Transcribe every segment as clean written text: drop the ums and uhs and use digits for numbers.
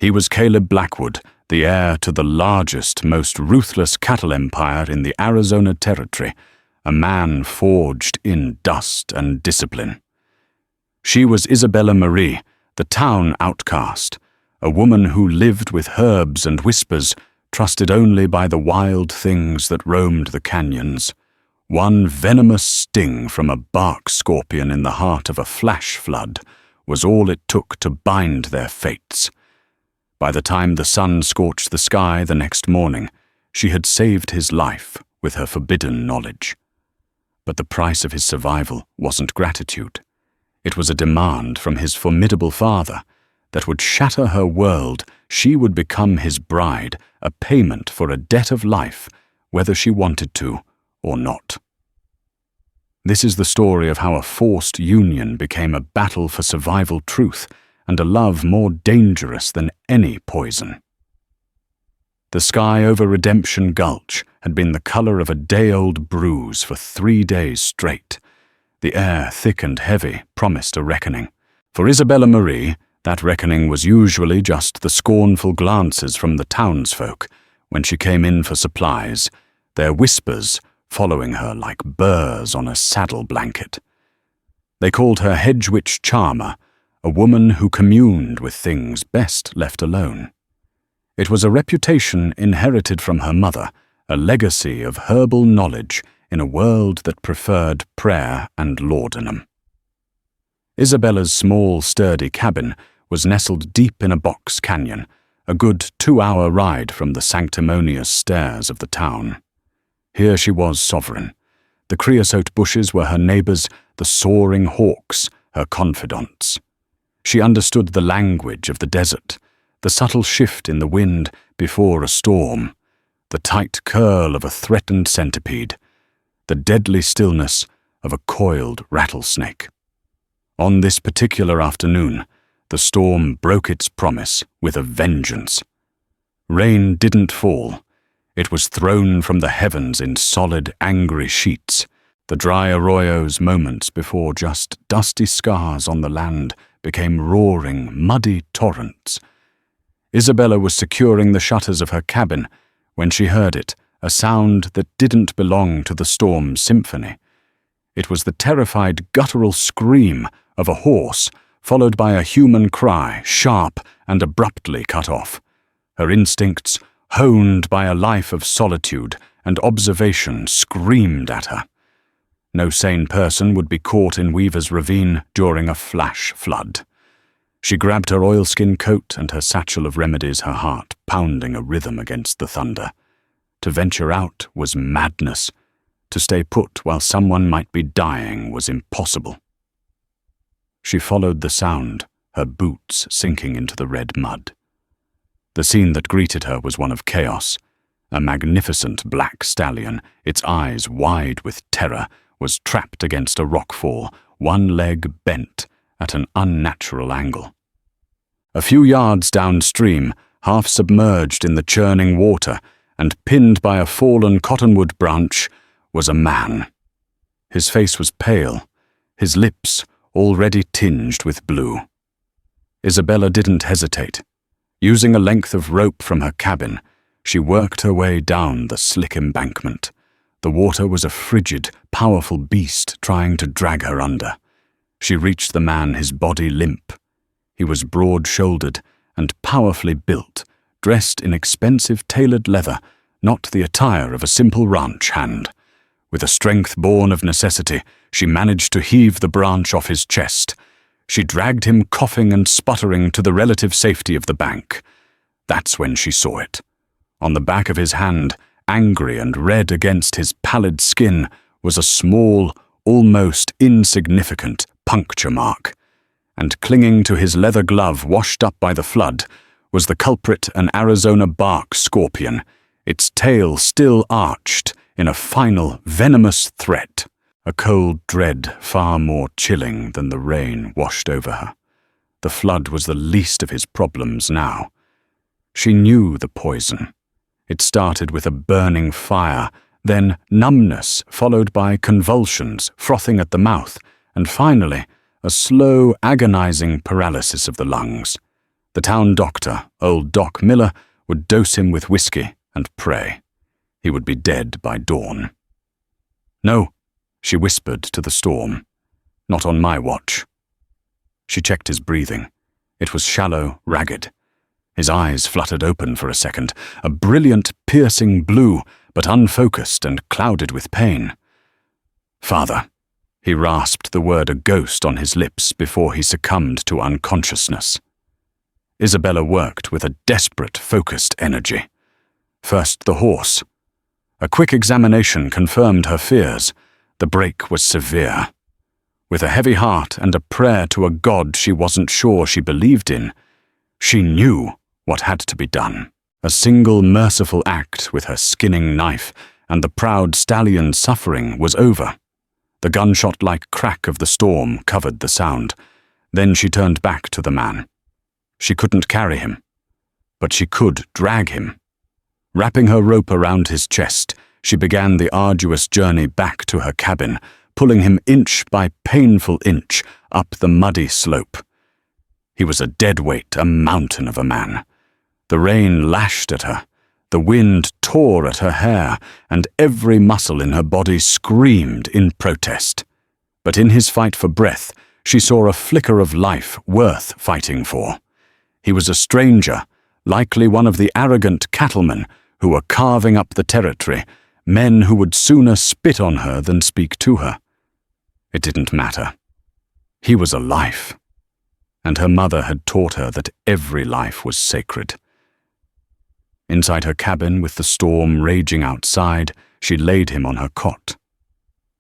He was Caleb Blackwood, the heir to the largest, most ruthless cattle empire in the Arizona Territory, a man forged in dust and discipline. She was Isabella Marie, the town outcast, a woman who lived with herbs and whispers, trusted only by the wild things that roamed the canyons. One venomous sting from a bark scorpion in the heart of a flash flood was all it took to bind their fates. By the time the sun scorched the sky the next morning, she had saved his life with her forbidden knowledge. But the price of his survival wasn't gratitude. It was a demand from his formidable father that would shatter her world. She would become his bride, a payment for a debt of life, whether she wanted to or not. This is the story of how a forced union became a battle for survival truth and a love more dangerous than any poison. The sky over Redemption Gulch had been the color of a day-old bruise for 3 days straight. The air, thick and heavy, promised a reckoning. For Isabella Marie, that reckoning was usually just the scornful glances from the townsfolk when she came in for supplies, their whispers following her like burrs on a saddle blanket. They called her Hedge Witch Charmer, a woman who communed with things best left alone. It was a reputation inherited from her mother, a legacy of herbal knowledge in a world that preferred prayer and laudanum. Isabella's small, sturdy cabin was nestled deep in a box canyon, a good 2-hour ride from the sanctimonious stairs of the town. Here she was sovereign. The creosote bushes were her neighbors, the soaring hawks her confidants. She understood the language of the desert, the subtle shift in the wind before a storm, the tight curl of a threatened centipede, the deadly stillness of a coiled rattlesnake. On this particular afternoon, the storm broke its promise with a vengeance. Rain didn't fall. It was thrown from the heavens in solid, angry sheets, the dry arroyos moments before just dusty scars on the land became roaring, muddy torrents. Isabella was securing the shutters of her cabin when she heard it, a sound that didn't belong to the storm's symphony. It was the terrified guttural scream of a horse, followed by a human cry, sharp and abruptly cut off. Her instincts, honed by a life of solitude and observation, screamed at her. No sane person would be caught in Weaver's Ravine during a flash flood. She grabbed her oilskin coat and her satchel of remedies, her heart pounding a rhythm against the thunder. To venture out was madness. To stay put while someone might be dying was impossible. She followed the sound, her boots sinking into the red mud. The scene that greeted her was one of chaos. A magnificent black stallion, its eyes wide with terror, was trapped against a rockfall, one leg bent at an unnatural angle. A few yards downstream, half submerged in the churning water and pinned by a fallen cottonwood branch, was a man. His face was pale, his lips already tinged with blue. Isabella didn't hesitate. Using a length of rope from her cabin, she worked her way down the slick embankment. The water was a frigid, powerful beast trying to drag her under. She reached the man, his body limp. He was broad-shouldered and powerfully built, dressed in expensive tailored leather, not the attire of a simple ranch hand. With a strength born of necessity, she managed to heave the branch off his chest. She dragged him coughing and sputtering to the relative safety of the bank. That's when she saw it. On the back of his hand, angry and red against his pallid skin, was a small, almost insignificant puncture mark. And clinging to his leather glove washed up by the flood was the culprit, an Arizona bark scorpion, its tail still arched in a final venomous threat. A cold dread far more chilling than the rain washed over her. The flood was the least of his problems now. She knew the poison. It started with a burning fire, then numbness followed by convulsions, frothing at the mouth, and finally a slow, agonizing paralysis of the lungs. The town doctor, old Doc Miller, would dose him with whiskey and pray. He would be dead by dawn. "No," she whispered to the storm. "Not on my watch." She checked his breathing. It was shallow, ragged. His eyes fluttered open for a second, a brilliant, piercing blue, but unfocused and clouded with pain. "Father," he rasped the word a ghost on his lips before he succumbed to unconsciousness. Isabella worked with a desperate, focused energy. First the horse. A quick examination confirmed her fears. The break was severe. With a heavy heart and a prayer to a God she wasn't sure she believed in, she knew what had to be done. A single merciful act with her skinning knife, and the proud stallion's suffering was over. The gunshot-like crack of the storm covered the sound. Then she turned back to the man. She couldn't carry him, but she could drag him. Wrapping her rope around his chest, she began the arduous journey back to her cabin, pulling him inch by painful inch up the muddy slope. He was a dead weight, a mountain of a man. The rain lashed at her, the wind tore at her hair, and every muscle in her body screamed in protest. But in his fight for breath, she saw a flicker of life worth fighting for. He was a stranger, likely one of the arrogant cattlemen who were carving up the territory, men who would sooner spit on her than speak to her. It didn't matter. He was a life, and her mother had taught her that every life was sacred. Inside her cabin, with the storm raging outside, she laid him on her cot.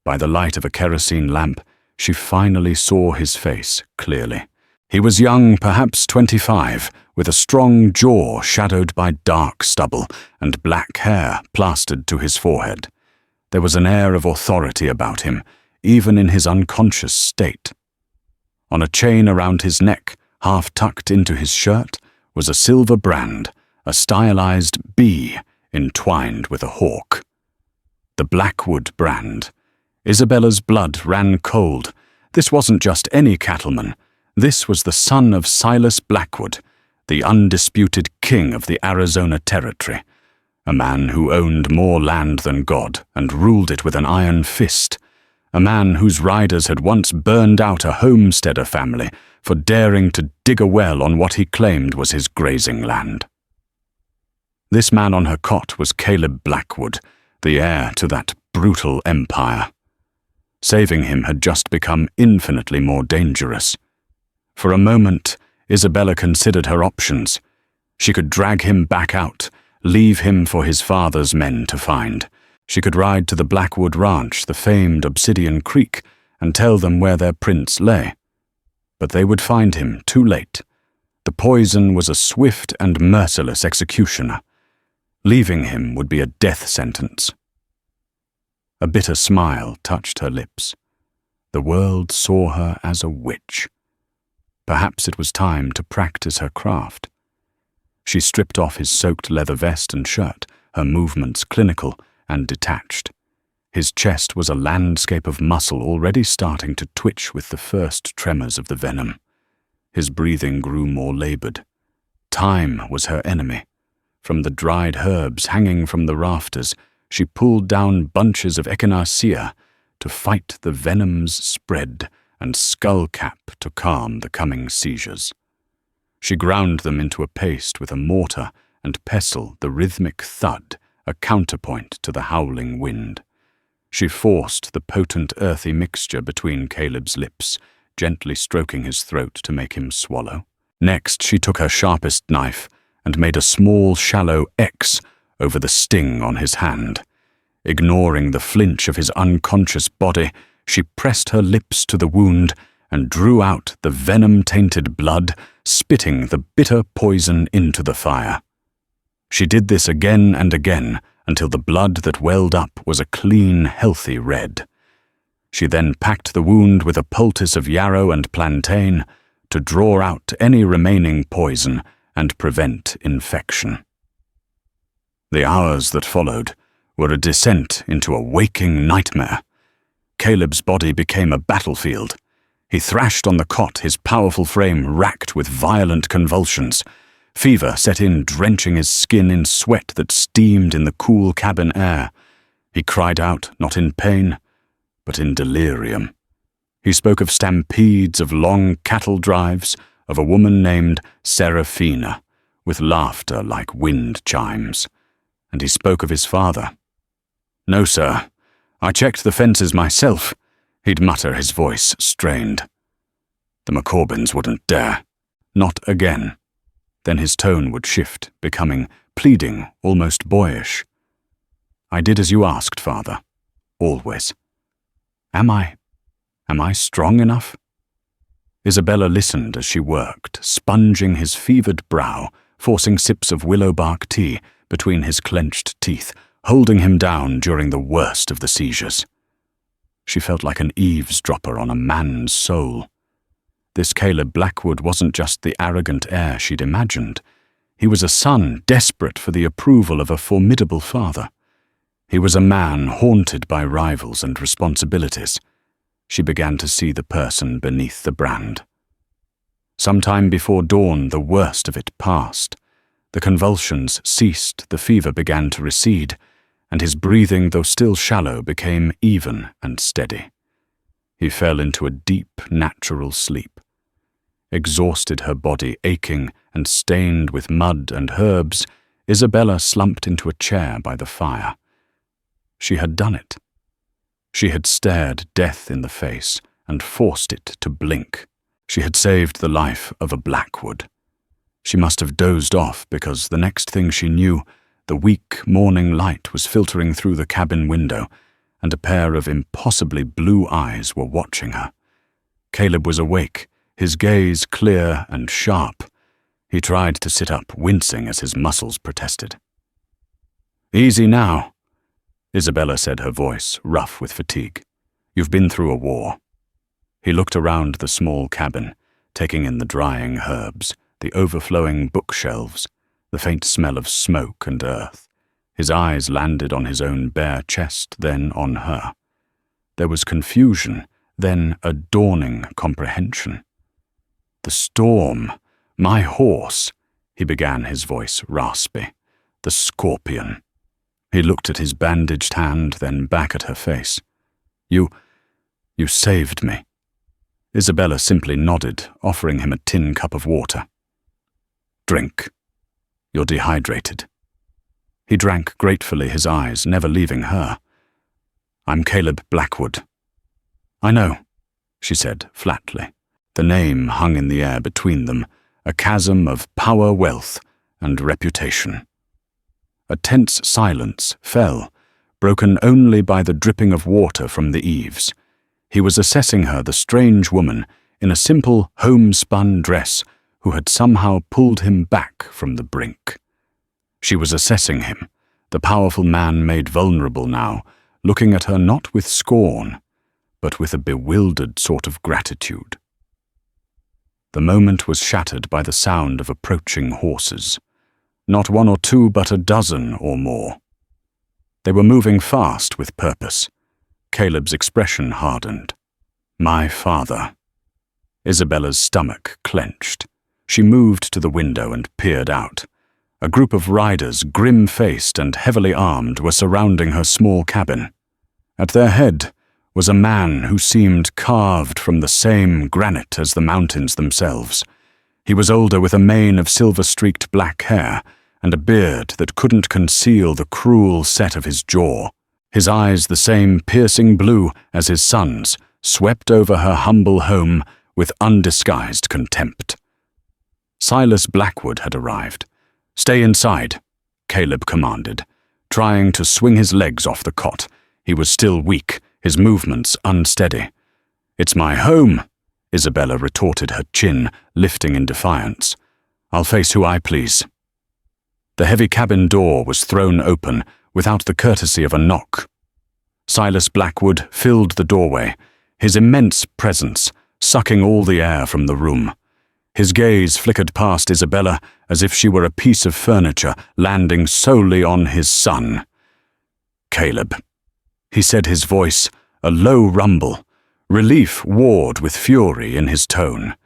By the light of a kerosene lamp, she finally saw his face clearly. He was young, perhaps 25, with a strong jaw shadowed by dark stubble and black hair plastered to his forehead. There was an air of authority about him, even in his unconscious state. On a chain around his neck, half tucked into his shirt, was a silver brand, a stylized bee entwined with a hawk. The Blackwood brand. Isabella's blood ran cold. This wasn't just any cattleman. This was the son of Silas Blackwood, the undisputed king of the Arizona Territory, a man who owned more land than God and ruled it with an iron fist, a man whose riders had once burned out a homesteader family for daring to dig a well on what he claimed was his grazing land. This man on her cot was Caleb Blackwood, the heir to that brutal empire. Saving him had just become infinitely more dangerous. For a moment, Isabella considered her options. She could drag him back out, leave him for his father's men to find. She could ride to the Blackwood Ranch, the famed Obsidian Creek, and tell them where their prince lay. But they would find him too late. The poison was a swift and merciless executioner. Leaving him would be a death sentence. A bitter smile touched her lips. The world saw her as a witch. Perhaps it was time to practice her craft. She stripped off his soaked leather vest and shirt, her movements clinical and detached. His chest was a landscape of muscle already starting to twitch with the first tremors of the venom. His breathing grew more labored. Time was her enemy. From the dried herbs hanging from the rafters, she pulled down bunches of echinacea to fight the venom's spread and skullcap to calm the coming seizures. She ground them into a paste with a mortar and pestle, the rhythmic thud, a counterpoint to the howling wind. She forced the potent earthy mixture between Caleb's lips, gently stroking his throat to make him swallow. Next, she took her sharpest knife and made a small, shallow X over the sting on his hand. Ignoring the flinch of his unconscious body, she pressed her lips to the wound and drew out the venom-tainted blood, spitting the bitter poison into the fire. She did this again and again until the blood that welled up was a clean, healthy red. She then packed the wound with a poultice of yarrow and plantain to draw out any remaining poison and prevent infection. The hours that followed were a descent into a waking nightmare. Caleb's body became a battlefield. He thrashed on the cot, his powerful frame racked with violent convulsions. Fever set in, drenching his skin in sweat that steamed in the cool cabin air. He cried out, not in pain, but in delirium. He spoke of stampedes, of long cattle drives, of a woman named Seraphina, with laughter like wind chimes. And he spoke of his father. "No, sir. I checked the fences myself," he'd mutter, his voice strained. "The McCorbins wouldn't dare. Not again." Then his tone would shift, becoming pleading, almost boyish. "I did as you asked, father. Always. Am I strong enough?" Isabella listened as she worked, sponging his fevered brow, forcing sips of willow bark tea between his clenched teeth, holding him down during the worst of the seizures. She felt like an eavesdropper on a man's soul. This Caleb Blackwood wasn't just the arrogant heir she'd imagined. He was a son desperate for the approval of a formidable father. He was a man haunted by rivals and responsibilities. She began to see the person beneath the brand. Sometime before dawn, the worst of it passed. The convulsions ceased, the fever began to recede, and his breathing, though still shallow, became even and steady. He fell into a deep, natural sleep. Exhausted, her body aching and stained with mud and herbs, Isabella slumped into a chair by the fire. She had done it. She had stared death in the face and forced it to blink. She had saved the life of a Blackwood. She must have dozed off because the next thing she knew, the weak morning light was filtering through the cabin window, and a pair of impossibly blue eyes were watching her. Caleb was awake, his gaze clear and sharp. He tried to sit up, wincing as his muscles protested. "Easy now," Isabella said, her voice rough with fatigue. "You've been through a war." He looked around the small cabin, taking in the drying herbs, the overflowing bookshelves, the faint smell of smoke and earth. His eyes landed on his own bare chest, then on her. There was confusion, then a dawning comprehension. "The storm, my horse," he began, his voice raspy. "The scorpion." He looked at his bandaged hand, then back at her face. You saved me." Isabella simply nodded, offering him a tin cup of water. "Drink. You're dehydrated." He drank gratefully, his eyes never leaving her. "I'm Caleb Blackwood." "I know," she said flatly. The name hung in the air between them, a chasm of power, wealth, and reputation. A tense silence fell, broken only by the dripping of water from the eaves. He was assessing her, the strange woman, in a simple homespun dress, who had somehow pulled him back from the brink. She was assessing him, the powerful man made vulnerable now, looking at her not with scorn, but with a bewildered sort of gratitude. The moment was shattered by the sound of approaching horses. Not one or two, but a dozen or more. They were moving fast with purpose. Caleb's expression hardened. "My father." Isabella's stomach clenched. She moved to the window and peered out. A group of riders, grim-faced and heavily armed, were surrounding her small cabin. At their head was a man who seemed carved from the same granite as the mountains themselves. He was older, with a mane of silver-streaked black hair and a beard that couldn't conceal the cruel set of his jaw. His eyes, the same piercing blue as his son's, swept over her humble home with undisguised contempt. Silas Blackwood had arrived. "Stay inside," Caleb commanded, trying to swing his legs off the cot. He was still weak, his movements unsteady. "It's my home," Isabella retorted, her chin lifting in defiance. "I'll face who I please." The heavy cabin door was thrown open without the courtesy of a knock. Silas Blackwood filled the doorway, his immense presence sucking all the air from the room. His gaze flickered past Isabella as if she were a piece of furniture, landing solely on his son. "Caleb," he said, his voice a low rumble, Relief warred with fury in his tone.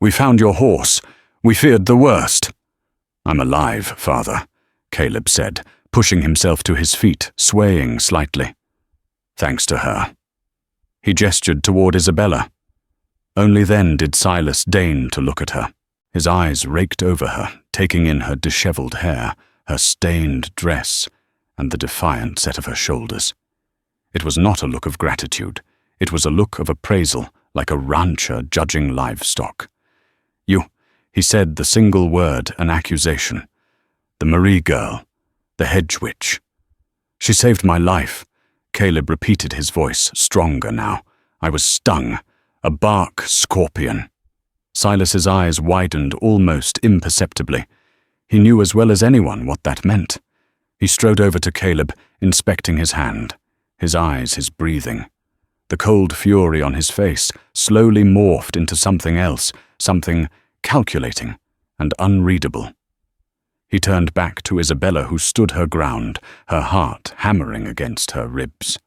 "We found your horse. We feared the worst." "I'm alive, father," Caleb said, pushing himself to his feet, swaying slightly. "Thanks to her." He gestured toward Isabella. Only then did Silas deign to look at her. His eyes raked over her, taking in her disheveled hair, her stained dress, and the defiant set of her shoulders. It was not a look of gratitude. It was a look of appraisal, like a rancher judging livestock. "You," he said the single word, an accusation. "The Marie girl, the hedge witch." "She saved my life," Caleb repeated, his voice stronger now. "I was stung, a bark scorpion." Silas's eyes widened almost imperceptibly. He knew as well as anyone what that meant. He strode over to Caleb, inspecting his hand, his eyes, his breathing. The cold fury on his face slowly morphed into something else, something calculating and unreadable. He turned back to Isabella, who stood her ground, her heart hammering against her ribs.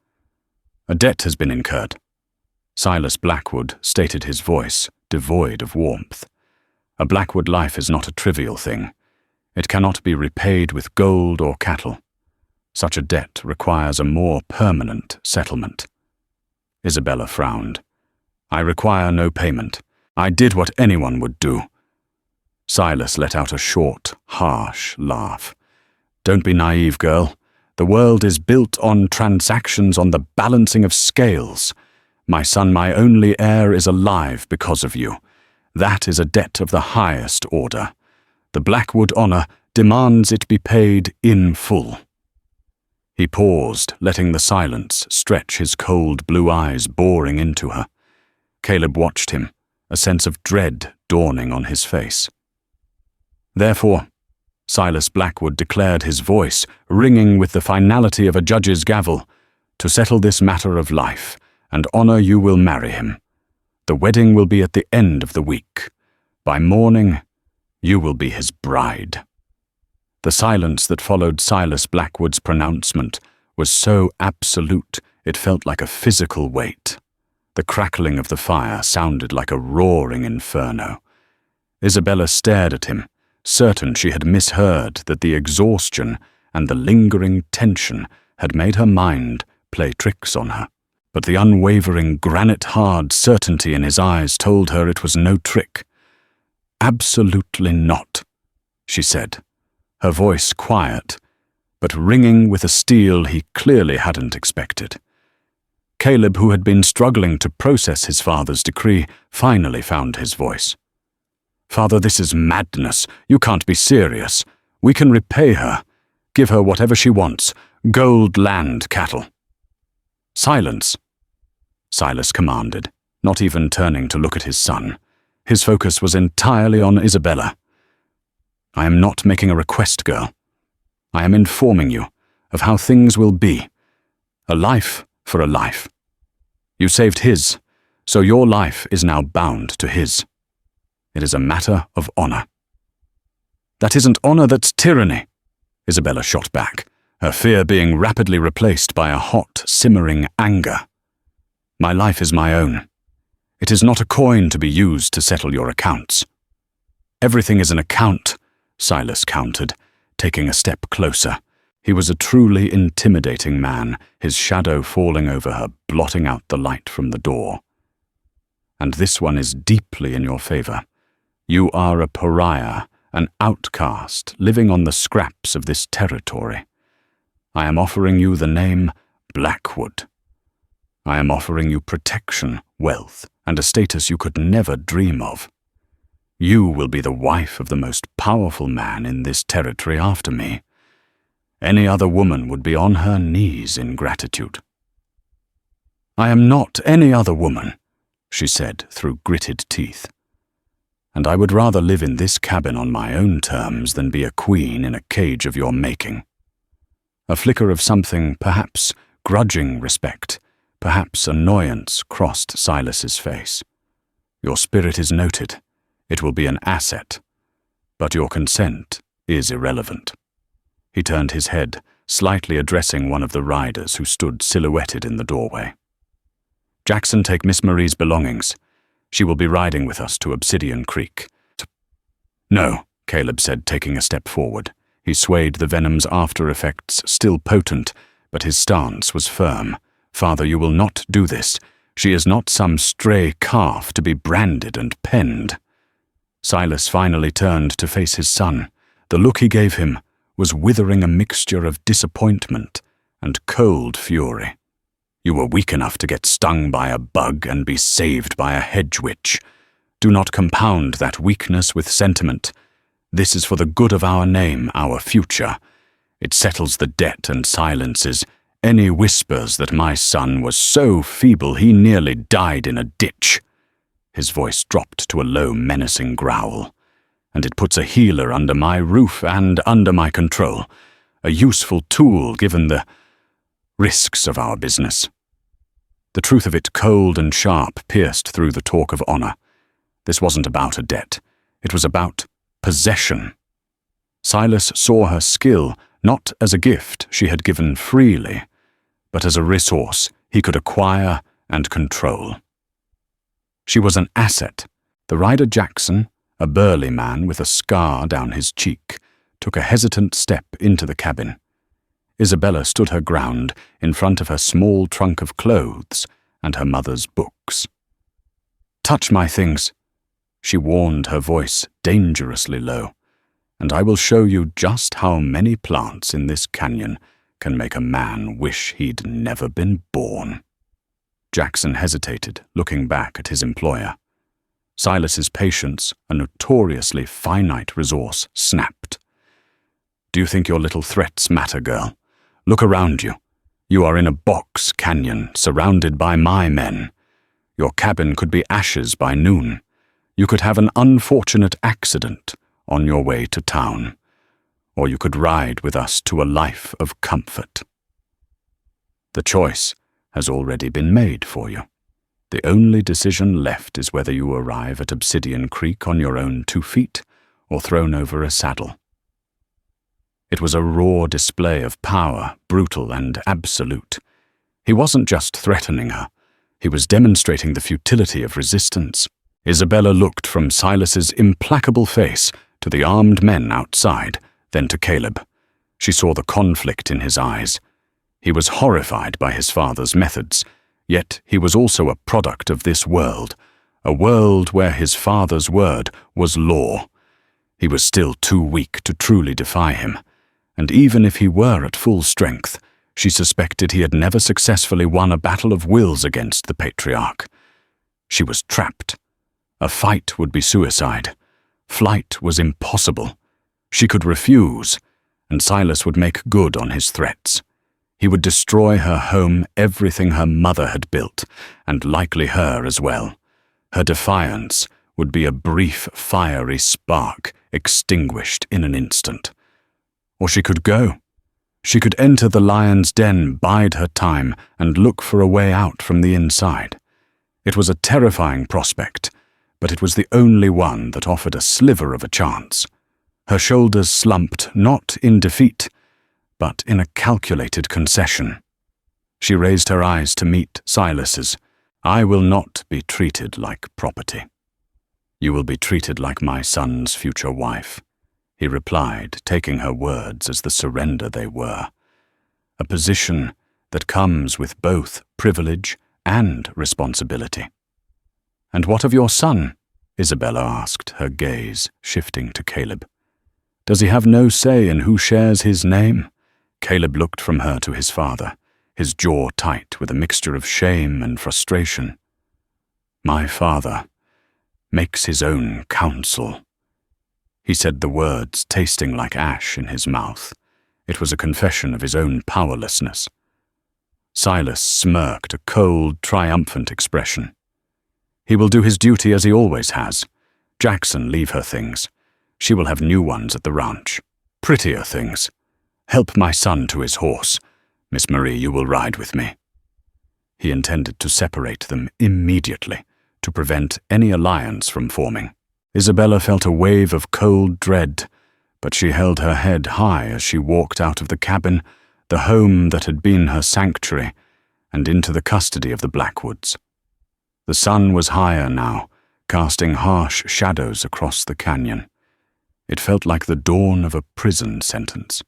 "A debt has been incurred." Silas Blackwood stated, his voice devoid of warmth. "A Blackwood life is not a trivial thing. It cannot be repaid with gold or cattle. Such a debt requires a more permanent settlement." Isabella frowned. "I require no payment. I did what anyone would do." Silas let out a short, harsh laugh. "Don't be naive, girl. The world is built on transactions, on the balancing of scales. My son, my only heir, is alive because of you. That is a debt of the highest order. The Blackwood honor demands it be paid in full." He paused, letting the silence stretch his cold blue eyes, boring into her. Caleb watched him, a sense of dread dawning on his face. "Therefore," Silas Blackwood declared, his voice ringing with the finality of a judge's gavel, "to settle this matter of life and honor, you will marry him. The wedding will be at the end of the week. By morning, you will be his bride." The silence that followed Silas Blackwood's pronouncement was so absolute it felt like a physical weight. The crackling of the fire sounded like a roaring inferno. Isabella stared at him, certain she had misheard, that the exhaustion and the lingering tension had made her mind play tricks on her. But the unwavering, granite-hard certainty in his eyes told her it was no trick. "Absolutely not," she said, her voice quiet, but ringing with a steel he clearly hadn't expected. Caleb, who had been struggling to process his father's decree, finally found his voice. "Father, this is madness. You can't be serious. We can repay her. Give her whatever she wants. Gold, land, cattle." "Silence," Silas commanded, not even turning to look at his son. His focus was entirely on Isabella. "I am not making a request, girl. I am informing you of how things will be. A life for a life. You saved his, so your life is now bound to his. It is a matter of honor." "That isn't honor, that's tyranny," Isabella shot back, her fear being rapidly replaced by a hot, simmering anger. "My life is my own. It is not a coin to be used to settle your accounts." "Everything is an account," Silas countered, taking a step closer. He was a truly intimidating man, his shadow falling over her, blotting out the light from the door. "And this one is deeply in your favor. You are a pariah, an outcast, living on the scraps of this territory. I am offering you the name Blackwood. I am offering you protection, wealth, and a status you could never dream of. You will be the wife of the most powerful man in this territory after me. Any other woman would be on her knees in gratitude." "I am not any other woman," she said through gritted teeth. "And I would rather live in this cabin on my own terms than be a queen in a cage of your making." A flicker of something, perhaps grudging respect, perhaps annoyance, crossed Silas's face. "Your spirit is noted. It will be an asset. But your consent is irrelevant." He turned his head, slightly addressing one of the riders who stood silhouetted in the doorway. Jackson, take Miss Marie's belongings. She will be riding with us to Obsidian Creek. No, Caleb said, taking a step forward. He swayed, the venom's after-effects still potent, but his stance was firm. Father, you will not do this. She is not some stray calf to be branded and penned. Silas finally turned to face his son. The look he gave him was withering, a mixture of disappointment and cold fury. You were weak enough to get stung by a bug and be saved by a hedge witch. Do not compound that weakness with sentiment. This is for the good of our name, our future. It settles the debt and silences any whispers that my son was so feeble he nearly died in a ditch. His voice dropped to a low, menacing growl. And it puts a healer under my roof and under my control, a useful tool given the risks of our business. The truth of it, cold and sharp, pierced through the talk of honor. This wasn't about a debt. It was about possession. Silas saw her skill not as a gift she had given freely, but as a resource he could acquire and control. She was an asset. The rider Jackson, a burly man with a scar down his cheek, took a hesitant step into the cabin. Isabella stood her ground in front of her small trunk of clothes and her mother's books. "Touch my things," she warned, her voice dangerously low, "and I will show you just how many plants in this canyon can make a man wish he'd never been born." Jackson hesitated, looking back at his employer. Silas's patience, a notoriously finite resource, snapped. "Do you think your little threats matter, girl? Look around you. You are in a box canyon, surrounded by my men. Your cabin could be ashes by noon. You could have an unfortunate accident on your way to town. Or you could ride with us to a life of comfort. The choice has already been made for you. The only decision left is whether you arrive at Obsidian Creek on your own 2 feet or thrown over a saddle." It was a raw display of power, brutal and absolute. He wasn't just threatening her. He was demonstrating the futility of resistance. Isabella looked from Silas's implacable face to the armed men outside, then to Caleb. She saw the conflict in his eyes. He was horrified by his father's methods, yet he was also a product of this world, a world where his father's word was law. He was still too weak to truly defy him, and even if he were at full strength, she suspected he had never successfully won a battle of wills against the patriarch. She was trapped. A fight would be suicide. Flight was impossible. She could refuse, and Silas would make good on his threats. He would destroy her home, everything her mother had built, and likely her as well. Her defiance would be a brief, fiery spark, extinguished in an instant. Or she could go. She could enter the lion's den, bide her time, and look for a way out from the inside. It was a terrifying prospect, but it was the only one that offered a sliver of a chance. Her shoulders slumped, not in defeat, but in a calculated concession. She raised her eyes to meet Silas's. "I will not be treated like property. You will be treated like my son's future wife," he replied, taking her words as the surrender they were. A position that comes with both privilege and responsibility. "And what of your son?" Isabella asked, her gaze shifting to Caleb. "Does he have no say in who shares his name?" Caleb looked from her to his father, his jaw tight with a mixture of shame and frustration. "My father makes his own counsel." He said the words tasting like ash in his mouth. It was a confession of his own powerlessness. Silas smirked, a cold, triumphant expression. "He will do his duty as he always has. Jackson, leave her things. She will have new ones at the ranch. Prettier things. Help my son to his horse. Miss Marie, you will ride with me." He intended to separate them immediately, to prevent any alliance from forming. Isabella felt a wave of cold dread, but she held her head high as she walked out of the cabin, the home that had been her sanctuary, and into the custody of the Blackwoods. The sun was higher now, casting harsh shadows across the canyon. It felt like the dawn of a prison sentence.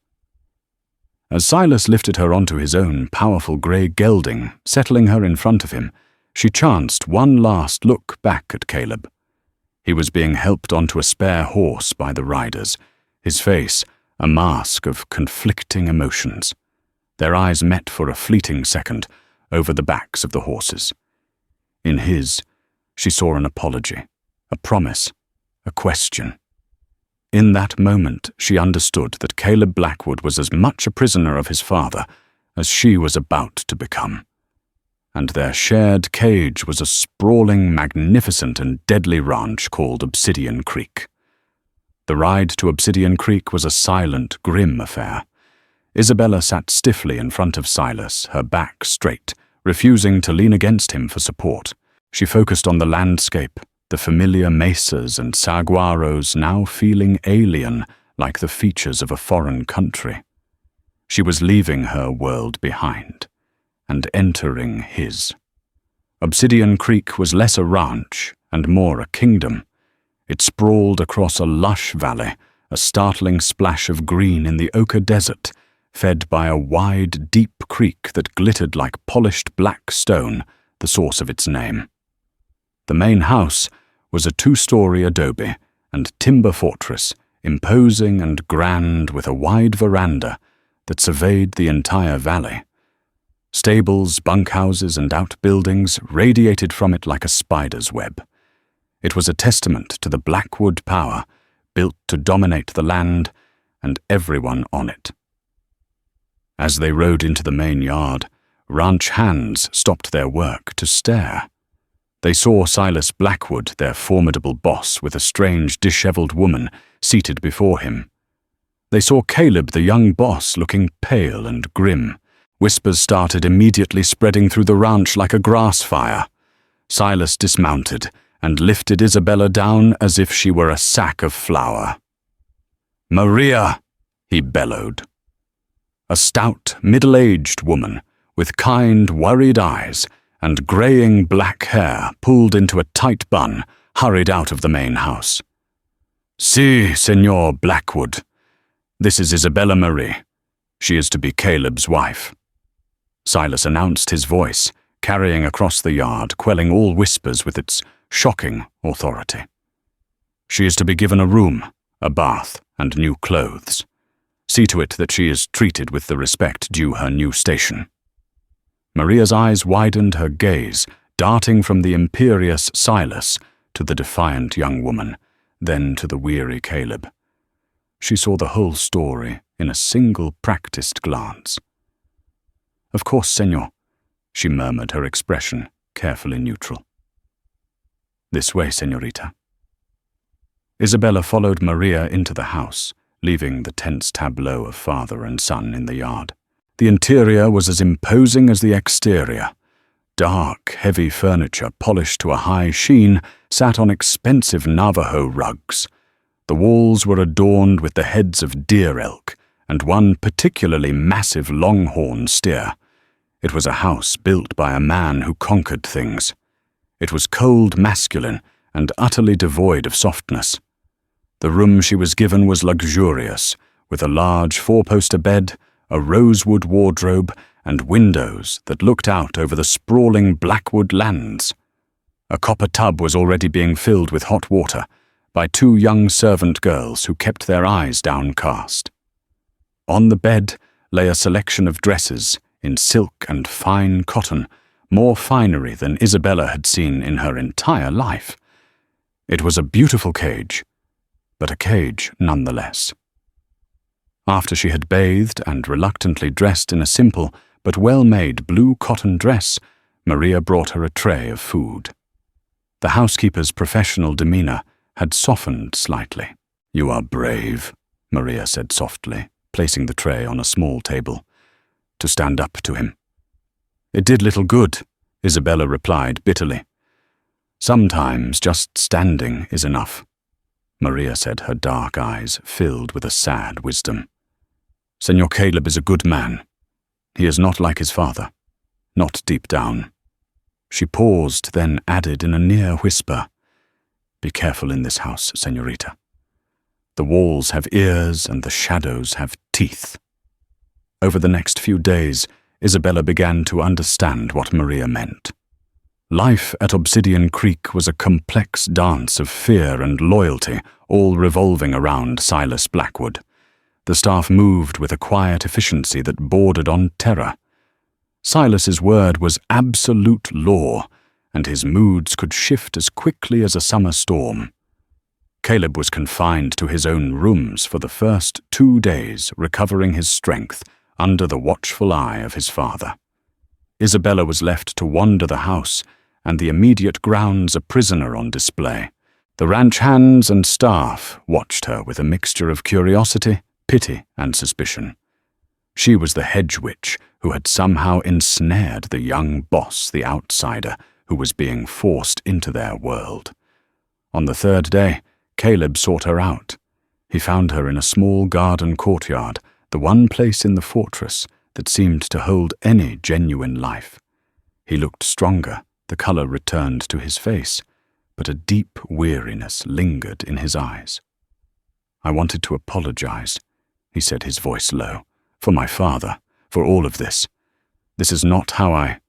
As Silas lifted her onto his own powerful grey gelding, settling her in front of him, she chanced one last look back at Caleb. He was being helped onto a spare horse by the riders, his face a mask of conflicting emotions. Their eyes met for a fleeting second over the backs of the horses. In his, she saw an apology, a promise, a question. In that moment, she understood that Caleb Blackwood was as much a prisoner of his father as she was about to become. And their shared cage was a sprawling, magnificent and deadly ranch called Obsidian Creek. The ride to Obsidian Creek was a silent, grim affair. Isabella sat stiffly in front of Silas, her back straight, refusing to lean against him for support. She focused on the landscape, the familiar mesas and saguaros now feeling alien like the features of a foreign country. She was leaving her world behind and entering his. Obsidian Creek was less a ranch and more a kingdom. It sprawled across a lush valley, a startling splash of green in the ochre desert, fed by a wide, deep creek that glittered like polished black stone, the source of its name. The main house was a 2-story adobe and timber fortress, imposing and grand with a wide veranda that surveyed the entire valley. Stables, bunkhouses, and outbuildings radiated from it like a spider's web. It was a testament to the Blackwood power built to dominate the land and everyone on it. As they rode into the main yard, ranch hands stopped their work to stare. They saw Silas Blackwood, their formidable boss, with a strange, disheveled woman seated before him. They saw Caleb, the young boss, looking pale and grim. Whispers started immediately spreading through the ranch like a grass fire. Silas dismounted and lifted Isabella down as if she were a sack of flour. "Maria!" he bellowed. A stout, middle-aged woman with kind, worried eyes and greying black hair pulled into a tight bun hurried out of the main house. "Si, Senor Blackwood. This is Isabella Marie. She is to be Caleb's wife." Silas announced, his voice carrying across the yard, quelling all whispers with its shocking authority. "She is to be given a room, a bath, and new clothes. See to it that she is treated with the respect due her new station." Maria's eyes widened, her gaze darting from the imperious Silas to the defiant young woman, then to the weary Caleb. She saw the whole story in a single practiced glance. "Of course, senor," she murmured, her expression carefully neutral. "This way, senorita." Isabella followed Maria into the house, leaving the tense tableau of father and son in the yard. The interior was as imposing as the exterior. Dark, heavy furniture, polished to a high sheen, sat on expensive Navajo rugs. The walls were adorned with the heads of deer elk, and one particularly massive longhorn steer. It was a house built by a man who conquered things. It was cold, masculine, and utterly devoid of softness. The room she was given was luxurious, with a large 4-poster bed, a rosewood wardrobe, and windows that looked out over the sprawling Blackwood lands. A copper tub was already being filled with hot water by 2 young servant girls who kept their eyes downcast. On the bed lay a selection of dresses in silk and fine cotton, more finery than Isabella had seen in her entire life. It was a beautiful cage, but a cage nonetheless. After she had bathed and reluctantly dressed in a simple but well-made blue cotton dress, Maria brought her a tray of food. The housekeeper's professional demeanor had softened slightly. "You are brave," Maria said softly, placing the tray on a small table, "to stand up to him." "It did little good," Isabella replied bitterly. "Sometimes just standing is enough," Maria said, her dark eyes filled with a sad wisdom. "Senor Caleb is a good man. He is not like his father, not deep down." She paused, then added in a near whisper, "Be careful in this house, señorita. The walls have ears and the shadows have teeth." Over the next few days, Isabella began to understand what Maria meant. Life at Obsidian Creek was a complex dance of fear and loyalty, all revolving around Silas Blackwood. The staff moved with a quiet efficiency that bordered on terror. Silas's word was absolute law, and his moods could shift as quickly as a summer storm. Caleb was confined to his own rooms for the first 2 days, recovering his strength under the watchful eye of his father. Isabella was left to wander the house, and the immediate grounds a prisoner on display. The ranch hands and staff watched her with a mixture of curiosity, pity, and suspicion. She was the hedge witch who had somehow ensnared the young boss, the outsider, who was being forced into their world. On the 3rd day, Caleb sought her out. He found her in a small garden courtyard, the one place in the fortress that seemed to hold any genuine life. He looked stronger, the color returned to his face, but a deep weariness lingered in his eyes. "I wanted to apologize," he said, his voice low, "for my father, for all of this. This is not how I—"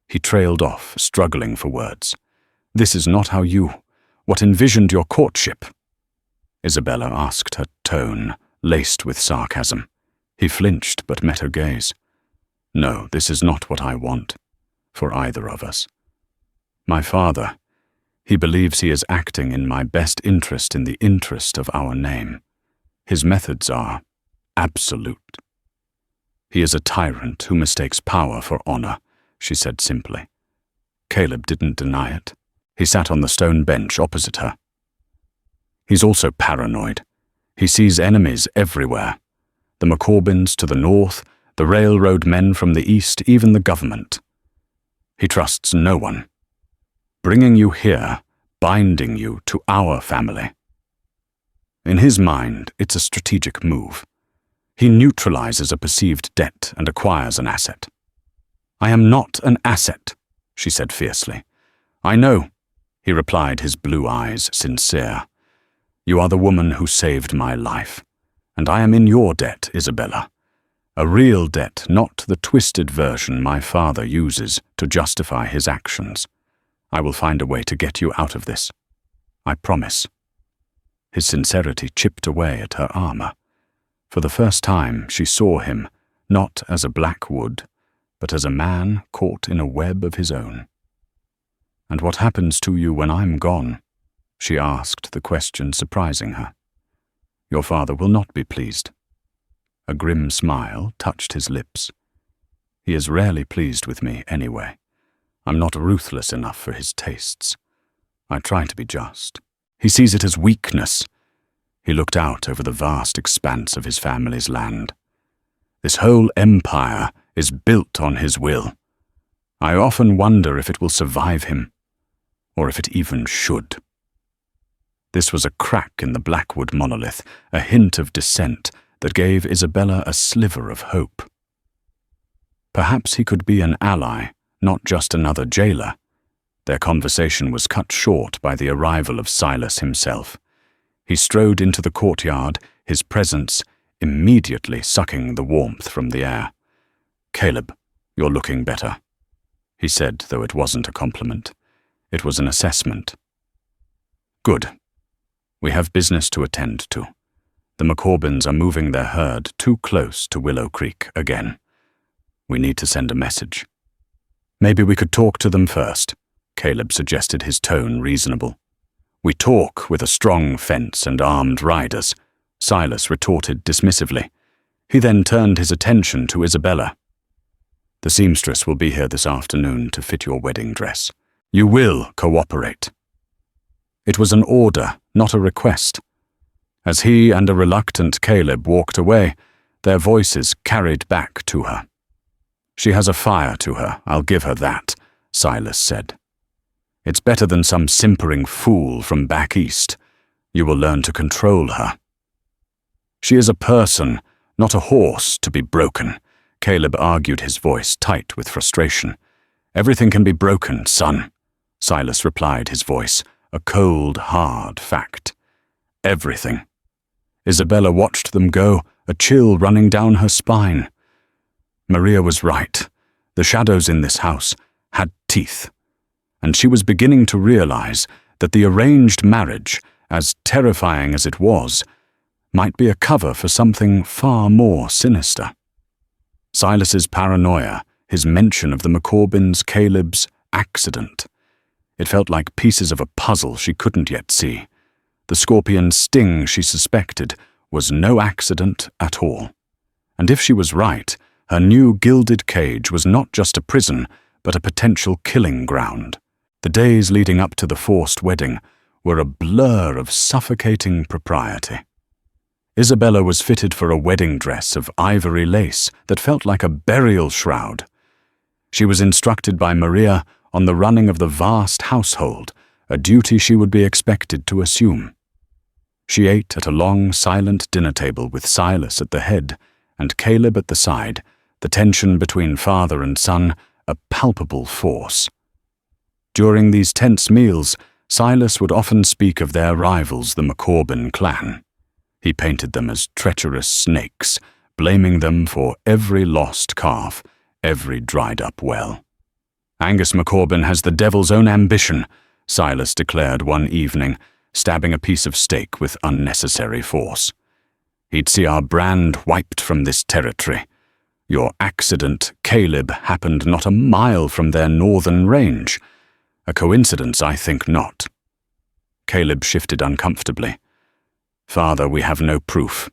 He trailed off, struggling for words. "This is not how what envisioned your courtship?" Isabella asked, her tone laced with sarcasm. He flinched but met her gaze. "No, this is not what I want, for either of us. My father, he believes he is acting in my best interest in the interest of our name. His methods are absolute. He is a tyrant who mistakes power for honor," she said simply. Caleb didn't deny it. He sat on the stone bench opposite her. "He's also paranoid. He sees enemies everywhere. The McCorbins to the north, the railroad men from the east, even the government. He trusts no one. Bringing you here, binding you to our family. In his mind, it's a strategic move. He neutralizes a perceived debt and acquires an asset." "I am not an asset," she said fiercely. "I know," he replied, his blue eyes sincere. "You are the woman who saved my life, and I am in your debt, Isabella. A real debt, not the twisted version my father uses to justify his actions. I will find a way to get you out of this. I promise." His sincerity chipped away at her armor. For the first time, she saw him, not as a Blackwood, but as a man caught in a web of his own. "And what happens to you when I'm gone?" she asked, the question surprising her. "Your father will not be pleased." A grim smile touched his lips. "He is rarely pleased with me anyway. I'm not ruthless enough for his tastes. I try to be just. He sees it as weakness." He looked out over the vast expanse of his family's land. "This whole empire is built on his will. I often wonder if it will survive him, or if it even should." This was a crack in the Blackwood monolith, a hint of dissent that gave Isabella a sliver of hope. Perhaps he could be an ally, not just another jailer. Their conversation was cut short by the arrival of Silas himself. He strode into the courtyard, his presence immediately sucking the warmth from the air. "Caleb, you're looking better," he said, though it wasn't a compliment. It was an assessment. "Good. We have business to attend to. The McCorbins are moving their herd too close to Willow Creek again. We need to send a message." "Maybe we could talk to them first," Caleb suggested, his tone reasonable. "We talk with a strong fence and armed riders," Silas retorted dismissively. He then turned his attention to Isabella. "The seamstress will be here this afternoon to fit your wedding dress. You will cooperate." It was an order, not a request. As he and a reluctant Caleb walked away, their voices carried back to her. "She has a fire to her, I'll give her that," Silas said. "It's better than some simpering fool from back east. You will learn to control her." "She is a person, not a horse, to be broken," Caleb argued, his voice tight with frustration. "Everything can be broken, son," Silas replied, his voice a cold, hard fact. "Everything." Isabella watched them go, a chill running down her spine. Maria was right. The shadows in this house had teeth, and she was beginning to realize that the arranged marriage, as terrifying as it was, might be a cover for something far more sinister. Silas's paranoia, his mention of the McCorbins, Caleb's accident. It felt like pieces of a puzzle she couldn't yet see. The scorpion's sting, she suspected, was no accident at all. And if she was right, her new gilded cage was not just a prison, but a potential killing ground. The days leading up to the forced wedding were a blur of suffocating propriety. Isabella was fitted for a wedding dress of ivory lace that felt like a burial shroud. She was instructed by Maria on the running of the vast household, a duty she would be expected to assume. She ate at a long, silent dinner table with Silas at the head and Caleb at the side, the tension between father and son a palpable force. During these tense meals, Silas would often speak of their rivals, the McCorbin clan. He painted them as treacherous snakes, blaming them for every lost calf, every dried-up well. "Angus McCorbin has the devil's own ambition," Silas declared one evening, stabbing a piece of steak with unnecessary force. "He'd see our brand wiped from this territory. Your accident, Caleb, happened not a mile from their northern range. A coincidence, I think not." Caleb shifted uncomfortably. "Father, we have no proof."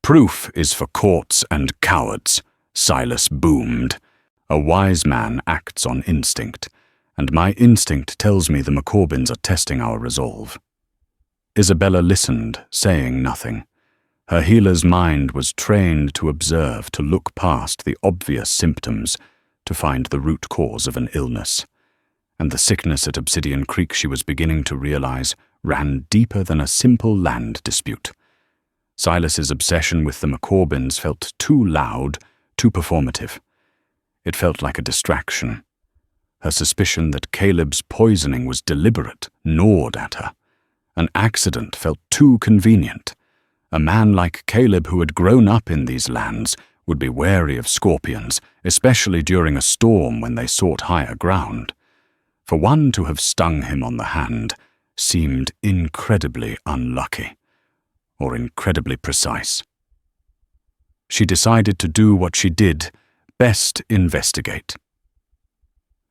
"Proof is for courts and cowards," Silas boomed. "A wise man acts on instinct, and my instinct tells me the McCorbins are testing our resolve." Isabella listened, saying nothing. Her healer's mind was trained to observe, to look past the obvious symptoms, to find the root cause of an illness. And the sickness at Obsidian Creek, she was beginning to realize, ran deeper than a simple land dispute. Silas's obsession with the McCorbins felt too loud, too performative. It felt like a distraction. Her suspicion that Caleb's poisoning was deliberate gnawed at her. An accident felt too convenient. A man like Caleb, who had grown up in these lands, would be wary of scorpions, especially during a storm when they sought higher ground. For one to have stung him on the hand seemed incredibly unlucky, or incredibly precise. She decided to do what she did, best investigate.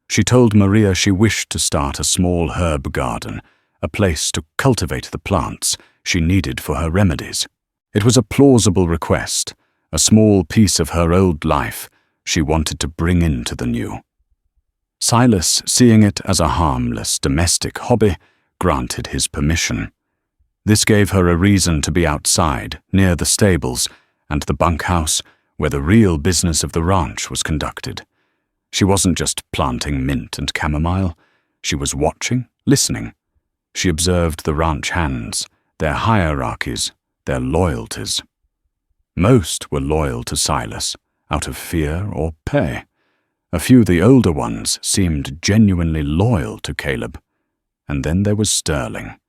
She told Maria she wished to start a small herb garden, a place to cultivate the plants she needed for her remedies. It was a plausible request, a small piece of her old life she wanted to bring into the new. Silas, seeing it as a harmless domestic hobby, granted his permission. This gave her a reason to be outside, near the stables and the bunkhouse, where the real business of the ranch was conducted. She wasn't just planting mint and chamomile. She was watching, listening. She observed the ranch hands, their hierarchies, their loyalties. Most were loyal to Silas, out of fear or pay. A few, the older ones, seemed genuinely loyal to Caleb. And then there was Sterling.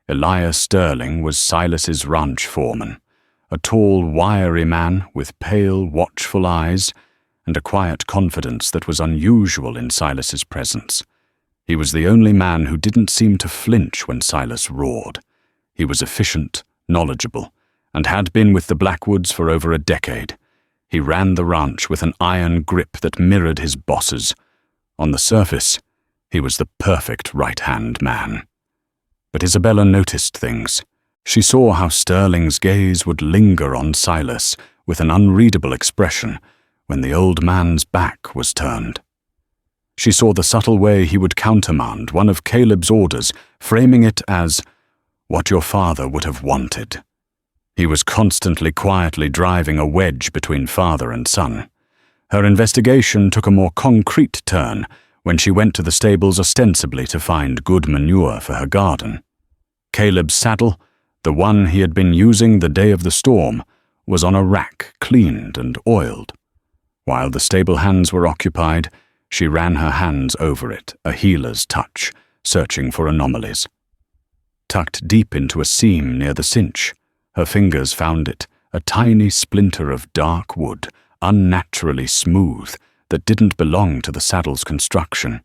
Elias Sterling was Silas's ranch foreman, a tall, wiry man with pale, watchful eyes and a quiet confidence that was unusual in Silas's presence. He was the only man who didn't seem to flinch when Silas roared. He was efficient, knowledgeable, and had been with the Blackwoods for over a decade. He ran the ranch with an iron grip that mirrored his boss's. On the surface, he was the perfect right-hand man. But Isabella noticed things. She saw how Sterling's gaze would linger on Silas with an unreadable expression when the old man's back was turned. She saw the subtle way he would countermand one of Caleb's orders, framing it as, "What your father would have wanted." He was constantly quietly driving a wedge between father and son. Her investigation took a more concrete turn when she went to the stables ostensibly to find good manure for her garden. Caleb's saddle, the one he had been using the day of the storm, was on a rack, cleaned and oiled. While the stable hands were occupied, She ran her hands over it, a healer's touch, searching for anomalies. Tucked deep into a seam near the cinch, her fingers found it, a tiny splinter of dark wood, unnaturally smooth, that didn't belong to the saddle's construction.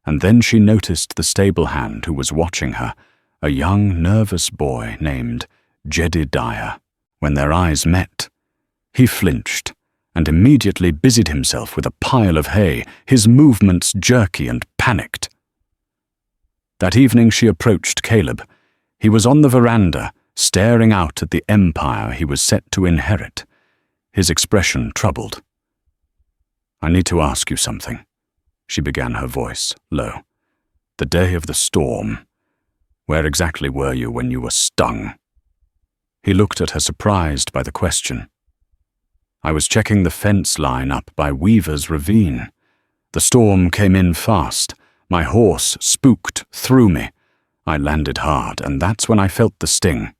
And then she noticed the stable hand who was watching her, a young, nervous boy named Jedediah. When their eyes met, he flinched and immediately busied himself with a pile of hay, his movements jerky and panicked. That evening she approached Caleb. He was on the veranda, staring out at the empire he was set to inherit, his expression troubled. "I need to ask you something," she began, her voice low. "The day of the storm, where exactly were you when you were stung?" He looked at her, surprised by the question. "I was checking the fence line up by Weaver's Ravine. The storm came in fast. My horse spooked through me. I landed hard, and that's when I felt the sting."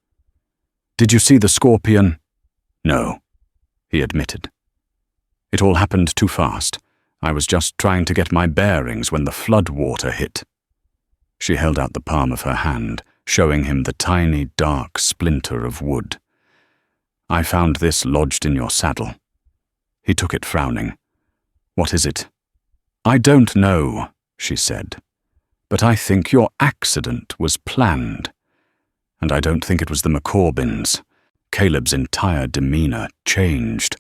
"Did you see the scorpion?" "No," he admitted. "It all happened too fast. I was just trying to get my bearings when the flood water hit." She held out the palm of her hand, showing him the tiny, dark splinter of wood. "I found this lodged in your saddle." He took it, frowning. "What is it?" "I don't know," she said, "but I think your accident was planned. And I don't think it was the McCorbins." Caleb's entire demeanor changed.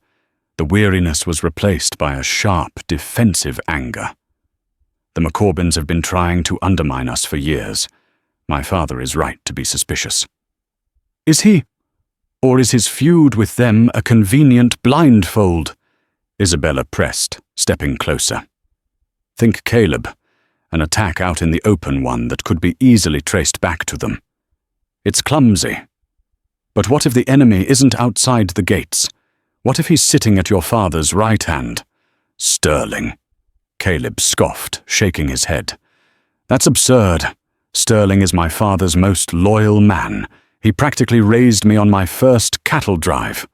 The weariness was replaced by a sharp, defensive anger. "The McCorbins have been trying to undermine us for years. My father is right to be suspicious." "Is he? Or is his feud with them a convenient blindfold?" Isabella pressed, stepping closer. "Think Caleb, an attack out in the open, one that could be easily traced back to them. It's clumsy. But what if the enemy isn't outside the gates? What if he's sitting at your father's right hand?" "Sterling," Caleb scoffed, shaking his head. "That's absurd. Sterling is my father's most loyal man. He practically raised me on my first cattle drive."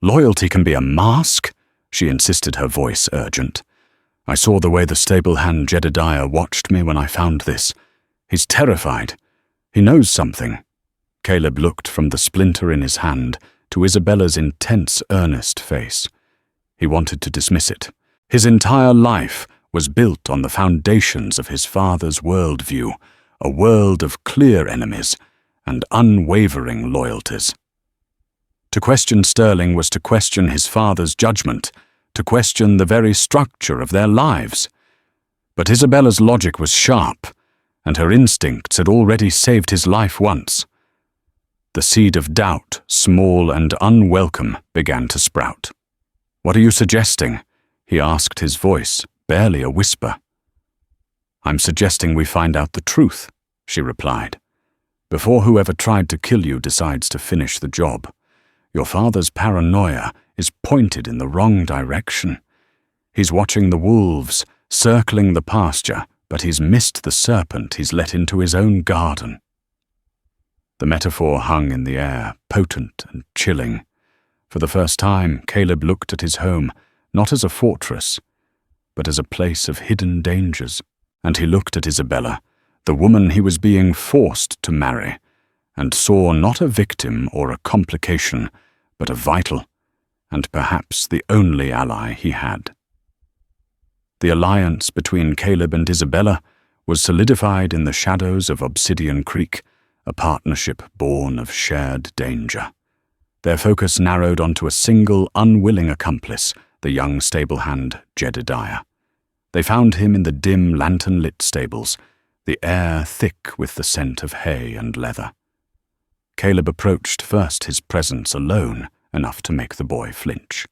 "Loyalty can be a mask," she insisted, her voice urgent. "I saw the way the stable hand Jedediah watched me when I found this. He's terrified. He knows something." Caleb looked from the splinter in his hand to Isabella's intense, earnest face. He wanted to dismiss it. His entire life was built on the foundations of his father's worldview, a world of clear enemies and unwavering loyalties. To question Sterling was to question his father's judgment, to question the very structure of their lives. But Isabella's logic was sharp, and her instincts had already saved his life once. The seed of doubt, small and unwelcome, began to sprout. "What are you suggesting?" he asked, his voice barely a whisper. "I'm suggesting we find out the truth," she replied, "before whoever tried to kill you decides to finish the job. Your father's paranoia is pointed in the wrong direction. He's watching the wolves, circling the pasture, but he's missed the serpent he's let into his own garden." The metaphor hung in the air, potent and chilling. For the first time, Caleb looked at his home not as a fortress, but as a place of hidden dangers. And he looked at Isabella, the woman he was being forced to marry, and saw not a victim or a complication, but a vital, and perhaps the only ally he had. The alliance between Caleb and Isabella was solidified in the shadows of Obsidian Creek, a partnership born of shared danger. Their focus narrowed onto a single, unwilling accomplice, the young stable hand Jedediah. They found him in the dim, lantern-lit stables, the air thick with the scent of hay and leather. Caleb approached, first his presence alone, enough to make the boy flinch.